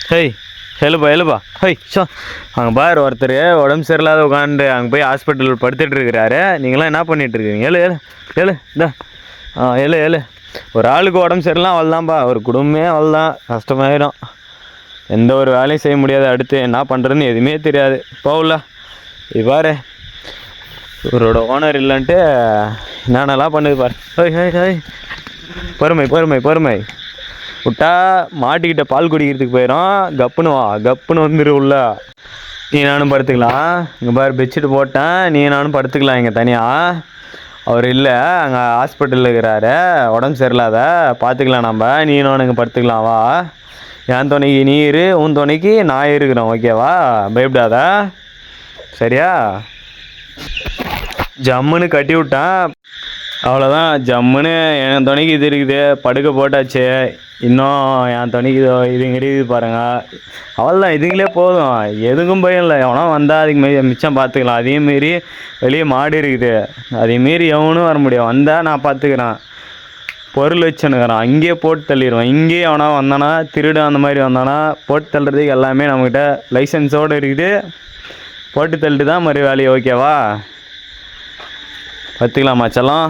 Hey, எழுப்பா hey show. அங்கே பாரு ஒருத்தர் உடம்பு சரியில்லாத உட்காந்து அங்கே போய் ஹாஸ்பிட்டல் படுத்துட்டு இருக்கிறாரு. நீங்களாம் என்ன பண்ணிட்டு இருக்கீங்க? ஏழு இந்த ஏழு. ஒரு ஆளுக்கு உடம்பு சரியில்லாம் அவள்தான்ப்பா, ஒரு குடும்பமே அவள்தான் கஷ்டமாயிடும். எந்த ஒரு வேலையும் செய்ய முடியாது. அடுத்து என்ன பண்ணுறதுன்னு எதுவுமே தெரியாது. போகல இது பாரு, இவரோட ஓனர் இல்லைன்ட்டு என்னென்னலாம் பண்ணுது பாரு. ஹோய் பொறுமை விட்டா மாட்டிக்கிட்ட பால் குடிக்கிறதுக்கு போயிடும். கப்புன்னு வந்துடு உள்ள. நீ நானும் படுத்துக்கலாம். இங்கே பாரு பெட்ஷீட் போட்டேன், நீ நானும் படுத்துக்கலாம் இங்கே தனியாக. அவர் இல்லை, அங்கே ஹாஸ்பிட்டலில் இருக்கிறாரு, உடம்பு சரியில்லாத. பார்த்துக்கலாம் நம்ம, நீ நானும் இங்கே படுத்துக்கலாம் வா. என் துணைக்கு நீ இரு, உன் துணைக்கு நான் இருக்கிறேன், ஓகேவா? பயப்படாத சரியா? ஜம்முன்னு கட்டி விட்டேன், அவ்வளோதான். ஜம்முன்னு என் துணைக்கு இது இருக்குது, படுக்க போட்டாச்சு. இன்னும் என் துணைக்கு இதுங்க இருக்குது பாருங்க. அவ்வளோதான், இதுங்களே போதும், எதுக்கும் பயம் இல்லை. எவனோ வந்தால் அதுக்கு மிச்சம் பார்த்துக்கலாம். அதையும் மீறி வெளியே மாடு இருக்குது, அதையும் மீறி எவனும் வர முடியும். வந்தால் நான் பார்த்துக்கிறேன். பொருள் வச்சுன்னுக்கிறேன், அங்கேயே போட்டு தள்ளிடுவேன். இங்கேயே எவனா வந்தானா, திருடு அந்த மாதிரி வந்தானா போட்டு தள்ளுறதுக்கு எல்லாமே நம்மக்கிட்ட லைசன்ஸோடு இருக்குது. போட்டு தள்ளிட்டு தான் மாதிரி வேலையை, ஓகேவா? பார்த்துக்கலாமா செல்லம்?